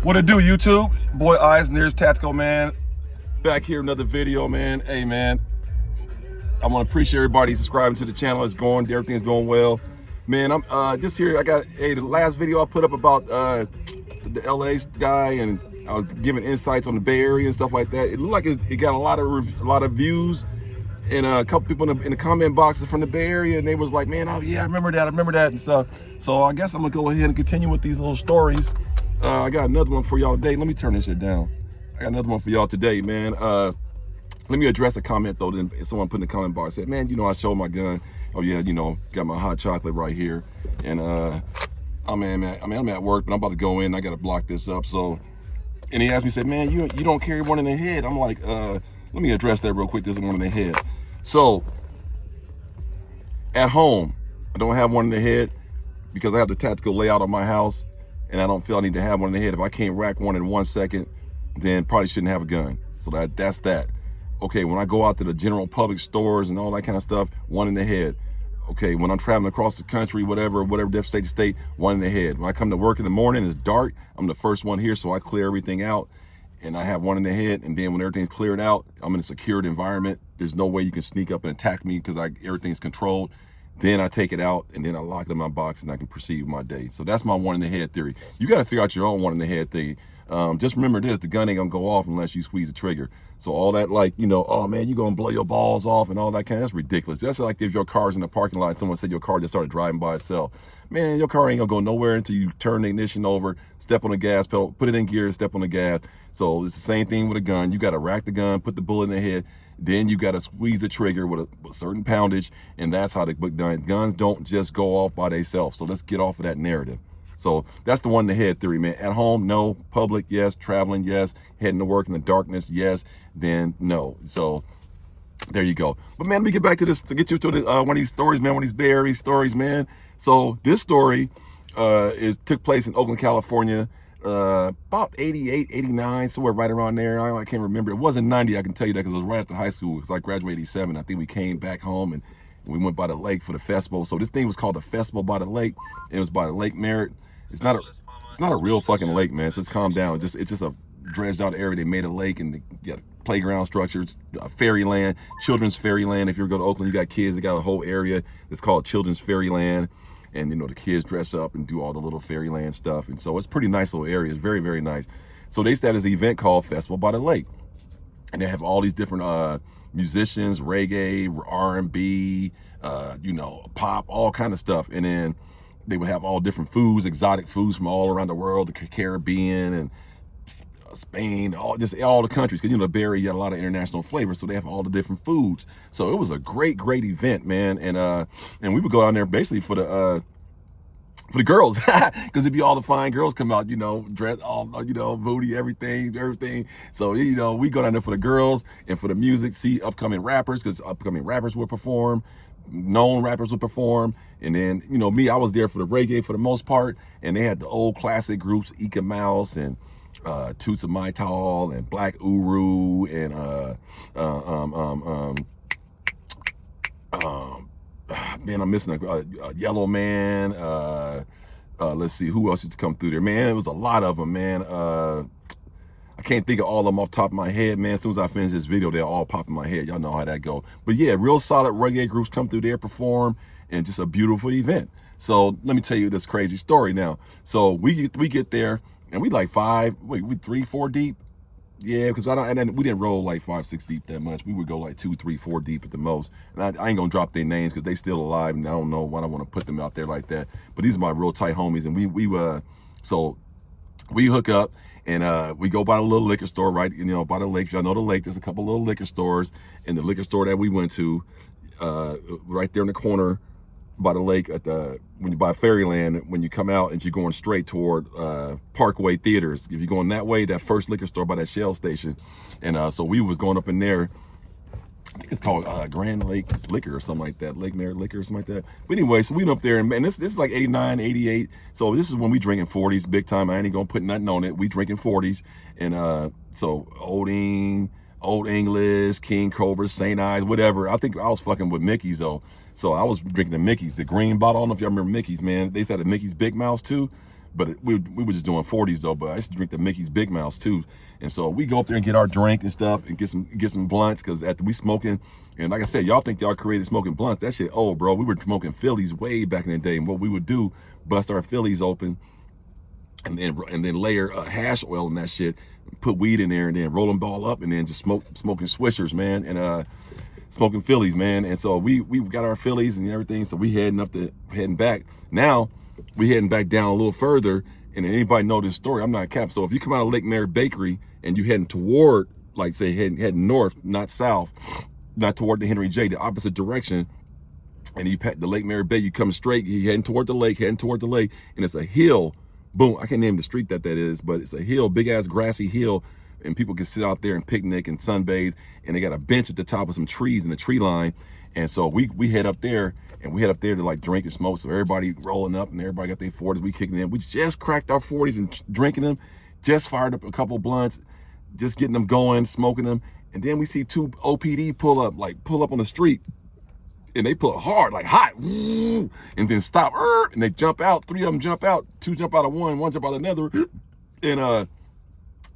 What it do, YouTube? Boy Eisner's Tactical, man. Back here, another video, man. Hey, man, I want to appreciate everybody subscribing to the channel. It's going, everything's going well. Man, I'm just here. I got the last video I put up about the LA guy, and I was giving insights on the Bay Area and stuff like that. It looked like it got a lot of views, and a couple people in the comment boxes from the Bay Area, and they was like, man, oh yeah, I remember that and stuff. So I guess I'm gonna go ahead and continue with these little stories. I got another one for y'all today. Let me turn this shit down. I got another one for y'all today, man. Let me address a comment though. Then someone put in the comment box, said, man, I showed my gun. Oh yeah, got my hot chocolate right here. And I'm at work, but I'm about to go in. I gotta block this up. So, and he asked me, said, man, you don't carry one in the head. I'm like, let me address that real quick. This is one in the head. So, at home, I don't have one in the head because I have the tactical layout of my house, and I don't feel I need to have one in the head. If I can't rack one in 1 second, then probably shouldn't have a gun. So that's that. Okay, when I go out to the general public stores and all that kind of stuff, one in the head. Okay, when I'm traveling across the country, whatever different state to state, one in the head. When I come to work in the morning, it's dark. I'm the first one here, so I clear everything out, and I have one in the head. And then when everything's cleared out, I'm in a secured environment. There's no way you can sneak up and attack me because everything's controlled. Then I take it out, and then I lock it in my box, and I can proceed with my day. So that's my one in the head theory. You got to figure out your own one in the head thing. Just remember this: the gun ain't gonna go off unless you squeeze the trigger. So all that, oh man, you gonna blow your balls off and all that that's ridiculous. That's like if your car's in the parking lot, someone said your car just started driving by itself. Man, your car ain't gonna go nowhere until you turn the ignition over, step on the gas pedal, put it in gear, step on the gas. So it's the same thing with a gun. You gotta rack the gun, put the bullet in the head, then you gotta squeeze the trigger with a certain poundage, and that's how the guns don't just go off by themselves. So let's get off of that narrative. So that's the one in the head theory, man. At home, no. Public, yes. Traveling, yes. Heading to work in the darkness, yes. Then no. So there you go. But man, let me get back to this, to get you to one of these stories, man. One of these Bay Area stories, man. So this story took place in Oakland, California, about 88, 89, somewhere right around there. I can't remember. It wasn't 90, I can tell you that, because it was right after high school, because I graduated 87. I think we came back home and we went by the lake for the festival. So this thing was called the Festival by the Lake. It was by the Lake Merritt. It's not a real fucking lake, man. So it's calm down. It's just a dredged out area. They made a lake, and they got playground structures, fairyland, children's fairyland. If you ever go to Oakland, you got kids. They got a whole area that's called Children's Fairyland. And the kids dress up and do all the little fairyland stuff. And so it's a pretty nice little area. It's very, very nice. So they started this event called Festival by the Lake. And they have all these different musicians, reggae, R&B, pop, all kind of stuff. And then they would have all different foods, exotic foods from all around the world, the Caribbean and Spain, all the countries. Because the Bay Area, you got a lot of international flavors, so they have all the different foods. So it was a great event, man. And we would go down there basically for the girls, because it'd be all the fine girls come out, dressed all, booty, everything. So, we go down there for the girls and for the music, see upcoming rappers, because upcoming rappers would perform, known rappers would perform. And then, me, I was there for the reggae for the most part. And they had the old classic groups, Ika Mouse and Toots of My Tall and Black Uru and man, I'm missing a Yellow Man. Let's see who else used to come through there, man. It was a lot of them, man. I can't think of all of them off the top of my head, man. As soon as I finish this video, they'll all pop in my head. Y'all know how that go. But yeah, real solid reggae groups come through there, perform, and just a beautiful event. So let me tell you this crazy story now. So we get there, and we like 3, 4 deep. Yeah, because we didn't roll like 5, 6 deep that much. We would go like 2, 3, 4 deep at the most. And I ain't gonna drop their names because they still alive, and I don't know why I want to put them out there like that. But these are my real tight homies, and so we hook up, and we go by the little liquor store, right? By the lake. Y'all know the lake. There's a couple little liquor stores, and the liquor store that we went to, right there in the corner by the lake when you buy Fairyland, when you come out and you're going straight toward Parkway Theaters. If you're going that way, that first liquor store by that Shell station. And so we was going up in there. I think it's called Grand Lake Liquor or something like that. Lake Merritt Liquor or something like that. But anyway, so we went up there, and this is like 89, 88. So this is when we drinking 40s big time. I ain't gonna put nothing on it. We drinking 40s. And so Old English, King Cobra, St. Ives, whatever. I think I was fucking with Mickey's though. So I was drinking the Mickey's, the green bottle. I don't know if y'all remember Mickey's, man. They said the Mickey's Big Mouth too. but we were just doing 40s though. But I used to drink the Mickey's Big Mouths too. And so we go up there and get our drink and stuff and get some blunts, because after we smoking, and like I said, y'all think y'all created smoking blunts. That shit old, bro. We were smoking Phillies way back in the day. And what we would do, bust our Phillies open and then layer hash oil in that shit, put weed in there, and then roll them all up, and then just smoking Swishers, man, and smoking Phillies, man. And so we got our Phillies and everything. So we heading back. Now we heading back down a little further. And anybody know this story, I'm not capping. So if you come out of Lake Mary Bakery and you heading toward, like say heading north, not south, not toward the Henry J, the opposite direction, and you pat the Lake Mary Bay, you come straight, you heading toward the lake, and it's a hill. Boom, I can't name the street that is, but it's a hill, big ass grassy hill, and people can sit out there and picnic and sunbathe, and they got a bench at the top of some trees in the tree line. And so we head up there, and we head up there to like drink and smoke. So everybody rolling up, and everybody got their 40s, we kicking in. We just cracked our 40s and drinking them, just fired up a couple blunts, just getting them going, smoking them. And then we see 2 OPD pull up on the street, and they pull hard, like hot, and then stop, and they jump out. 3 of them jump out, 2 jump out of one jump out of another, and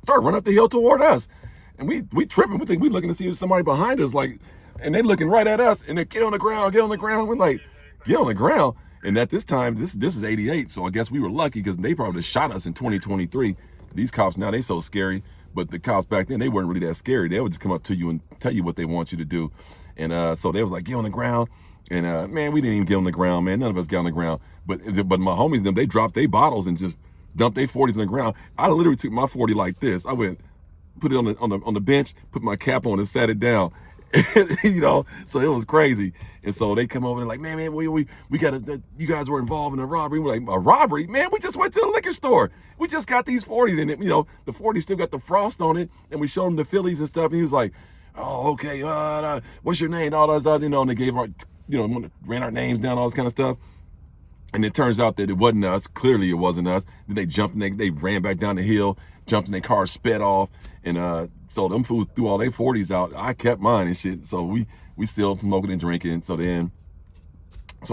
start running up the hill toward us. And we tripping, we think we looking to see if somebody behind us, like, and they looking right at us, and they get on the ground. We're like, get on the ground. And at this time, this is 88, so I guess we were lucky, because they probably shot us in 2023. These cops now, they so scary, but the cops back then, they weren't really that scary. They would just come up to you and tell you what they want you to do. And so they was like, get on the ground. And man, we didn't even get on the ground, man. None of us got on the ground. But my homies, them, they dropped their bottles and just dumped their 40s on the ground. I literally took my 40 like this. I went, put it on the bench, put my cap on, and sat it down. You know, so it was crazy. And so they come over and like, man, we got you guys were involved in a robbery. We're like, a robbery? Man, we just went to the liquor store. We just got these 40s in it. You know, the 40 still got the frost on it. And we showed him the Phillies and stuff. And he was like, oh, okay, what's your name? All that stuff, you know, and they gave our, you know, ran our names down, all this kind of stuff. And it turns out that it wasn't us. Clearly it wasn't us. Then they jumped and they ran back down the hill, jumped in their car, sped off. And so them fools threw all their 40s out. I kept mine and shit. So we still smoking and drinking. So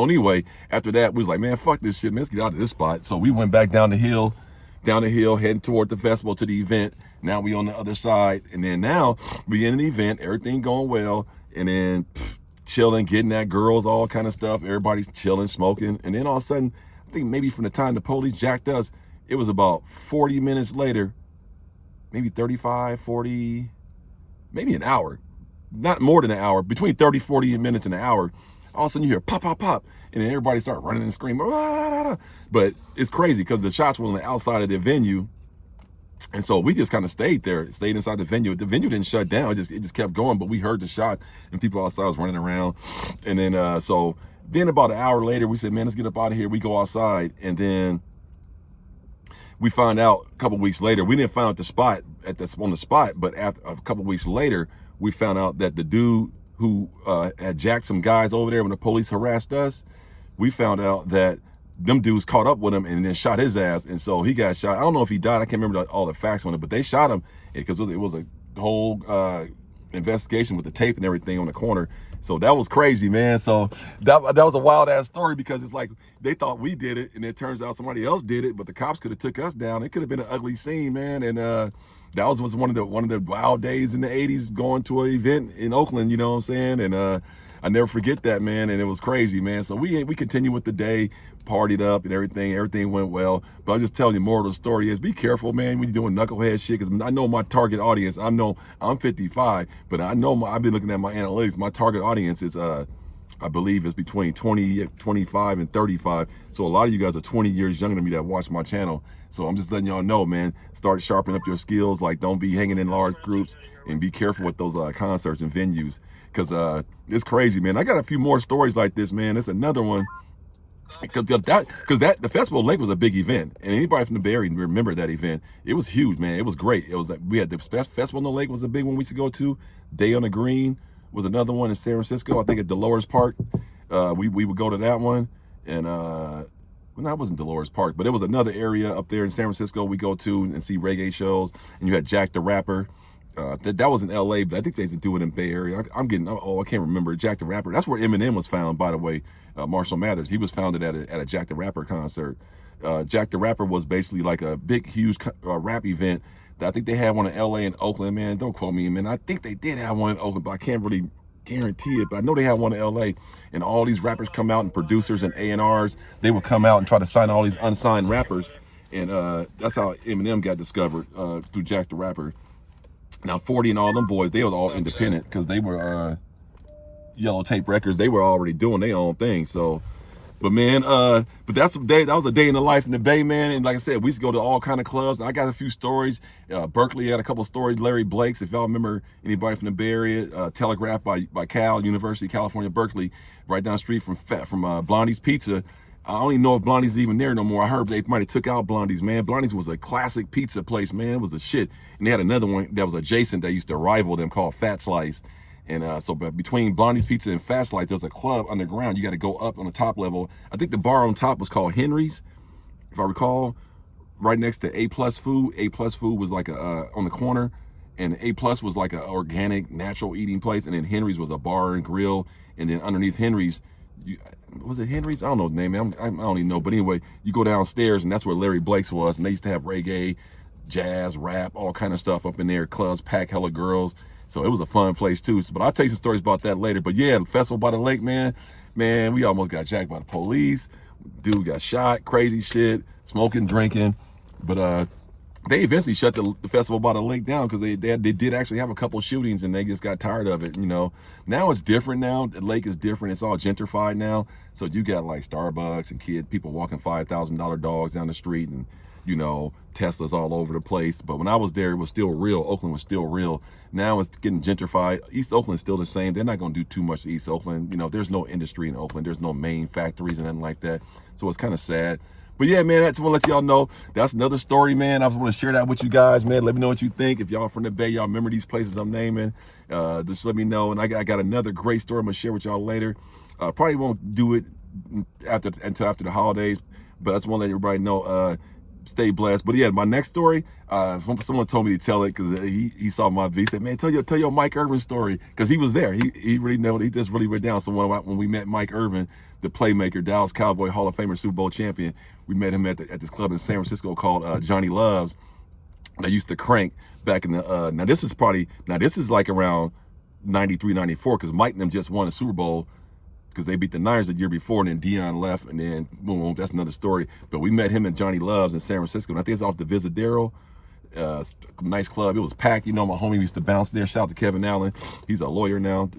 anyway, after that, we was like, man, fuck this shit, man. Let's get out of this spot. So we went back down the hill, heading toward the festival, to the event. Now we on the other side. And then now we in the event, everything going well. And then chilling, getting at girls, all kind of stuff. Everybody's chilling, smoking. And then all of a sudden, I think maybe from the time the police jacked us, it was about 40 minutes later, maybe 35, 40, maybe an hour, not more than an hour, between 30, 40 minutes and an hour. All of a sudden you hear pop, pop, pop, and then everybody start running and screaming. But it's crazy because the shots were on the outside of the venue. And so we just kind of stayed inside the venue. The venue didn't shut down. It just kept going, but we heard the shot and people outside was running around. And then, so then about an hour later, we said, man, let's get up out of here. We go outside. And then we found out a couple weeks later, we didn't find out on the spot, but after a couple weeks later, we found out that the dude who had jacked some guys over there when the police harassed us, we found out that them dudes caught up with him and then shot his ass. And so he got shot. I don't know if he died. I can't remember all the facts on it, but they shot him because it was a whole investigation with the tape and everything on the corner. So that was crazy, man. So that was a wild ass story, because it's like they thought we did it and it turns out somebody else did it, but the cops could have took us down. It could have been an ugly scene, man. And that was one of the wild days in the 80s, going to an event in Oakland, you know what I'm saying? And I never forget that, man. And it was crazy, man. So we continued with the day, partied up and everything went well. But I'm just telling you, more of the story is be careful, man, when you're doing knucklehead shit, because I know my target audience. I know I'm 55, but I know I've been looking at my analytics. My target audience is I believe is between 20, 25 and 35. So a lot of you guys are 20 years younger than me that watch my channel. So I'm just letting y'all know, man, start sharpening up your skills. Like, don't be hanging in large groups, and be careful with those concerts and venues, because it's crazy, man. I got a few more stories like this, man. It's another one. Because the Festival of Lake was a big event, and anybody from the Bay Area remember that event. It was huge, man. It was great. It was like, we had the Festival on the Lake was a big one we used to go to. Day on the Green was another one in San Francisco. I think at Dolores Park, we would go to that one. And well, that wasn't Dolores Park, but it was another area up there in San Francisco we go to and see reggae shows. And you had Jack the Rapper. That was in LA, but I think they used to do it in Bay Area. I can't remember. Jack the Rapper. That's where Eminem was found, by the way. Marshall Mathers. He was founded at a Jack the Rapper concert. Jack the Rapper was basically like a big, huge rap event. I think they had one in LA and Oakland, man. Don't quote me, man. I think they did have one in Oakland, but I can't really guarantee it. But I know they had one in LA, and all these rappers come out, and producers and A&Rs, they would come out and try to sign all these unsigned rappers. And that's how Eminem got discovered, through Jack the Rapper. Now 40 and all them boys, they was all independent because they were Yellow Tape Records. They were already doing their own thing. So, but man, but that's the day. That was a day in the life in the Bay, man. And like I said, we used to go to all kind of clubs. I got a few stories. Berkeley had a couple of stories. Larry Blake's, if y'all remember anybody from the Bay Area. Telegraph by Cal, University of California, Berkeley, right down the street from Blondie's Pizza. I don't even know if Blondie's even there no more. I heard they might have took out Blondie's, man. Blondie's was a classic pizza place, man. It was the shit. And they had another one that was adjacent that used to rival them called Fat Slice. And so between Blondie's Pizza and Fat Slice, there's a club underground. You got to go up on the top level. I think the bar on top was called Henry's, if I recall, right next to A Plus Food. A Plus Food was like on the corner, and A Plus was like an organic, natural eating place. And then Henry's was a bar and grill. And then underneath Henry's, was it Henry's? I don't know the name, man. I don't even know. But anyway, you go downstairs, and that's where Larry Blake's was. And they used to have reggae, jazz, rap, all kind of stuff up in there. Clubs, pack hella girls. So it was a fun place too. But I'll tell you some stories about that later. But yeah, Festival by the Lake, man, we almost got jacked by the police. Dude got shot, crazy shit, smoking, drinking. But they eventually shut the Festival by the Lake down because they did actually have a couple shootings, and they just got tired of it. Now it's different. Now the lake is different. It's all gentrified now. So you got like Starbucks and people walking $5,000 dogs down the street, and Teslas all over the place. But when I was there, it was still real. Oakland was still real. Now it's getting gentrified. East Oakland's still the same. They're not going to do too much to East Oakland. There's no industry in Oakland. There's no main factories and nothing like that. So it's kind of sad. But yeah, man, I just want to let y'all know that's another story, man. I just want to share that with you guys, man. Let me know what you think. If y'all from the Bay, y'all remember these places I'm naming, just let me know. And I got another great story I'm going to share with y'all later. Probably won't do it until after the holidays, but I just want to let everybody know, stay blessed. But yeah, my next story, someone told me to tell it because he saw my video. He said, man, tell your Mike Irvin story, because he was there. He really know. He just really went down. So when we met Mike Irvin, the playmaker, Dallas Cowboy Hall of Famer, Super Bowl champion, we met him at this club in San Francisco called Johnny Loves. They used to crank back in the now this is like around 93, 94, because Mike and them just won a Super Bowl because they beat the Niners the year before, and then Dion left, and then boom, that's another story. But we met him at Johnny Loves in San Francisco, and I think it's off the Visadero. Nice club. It was packed. My homie used to bounce there. Shout out to Kevin Allen. He's a lawyer now.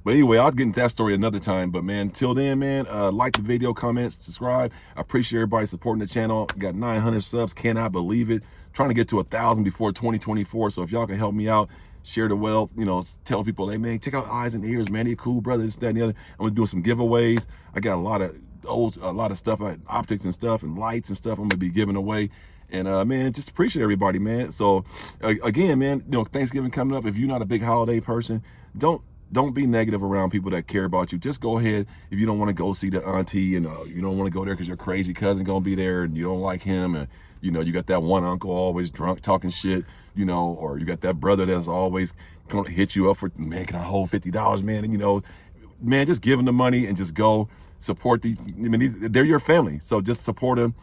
But anyway, I'll get into that story another time. But man, till then, man, like the video, comment, subscribe. I appreciate everybody supporting the channel. Got 900 subs. Cannot believe it. Trying to get to 1,000 before 2024. So if y'all can help me out, share the wealth, tell people, hey man, check out Eyes and Ears, man. They're cool brothers, that and the other. I'm gonna do some giveaways. I got a lot of stuff, optics and stuff, and lights and stuff I'm gonna be giving away. And man, just appreciate everybody, man. So again, man, Thanksgiving coming up. If you're not a big holiday person, don't be negative around people that care about you. Just go ahead. If you don't want to go see the auntie, and you don't want to go there because your crazy cousin gonna be there and you don't like him, and you got that one uncle always drunk talking shit, or you got that brother that's always gonna hit you up for, man, can I hold $50, man? And man, just give them the money and just go support they're your family. So just support them.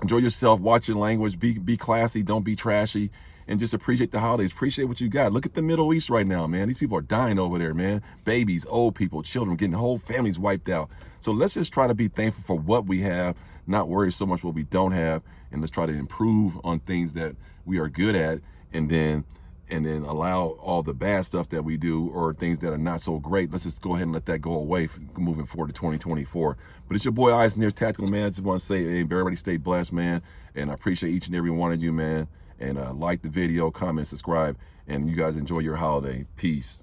Enjoy yourself. Watch your language. Be classy. Don't be trashy. And just appreciate the holidays. Appreciate what you got. Look at the Middle East right now, man. These people are dying over there, man. Babies, old people, children, getting whole families wiped out. So let's just try to be thankful for what we have, not worry so much what we don't have, and let's try to improve on things that we are good at, and then allow all the bad stuff that we do or things that are not so great. Let's just go ahead and let that go away moving forward to 2024. But it's your boy Eyes and Ears Tactical, man. I just want to say, hey, everybody stay blessed, man. And I appreciate each and every one of you, man. And like the video, comment, subscribe, and you guys enjoy your holiday. Peace.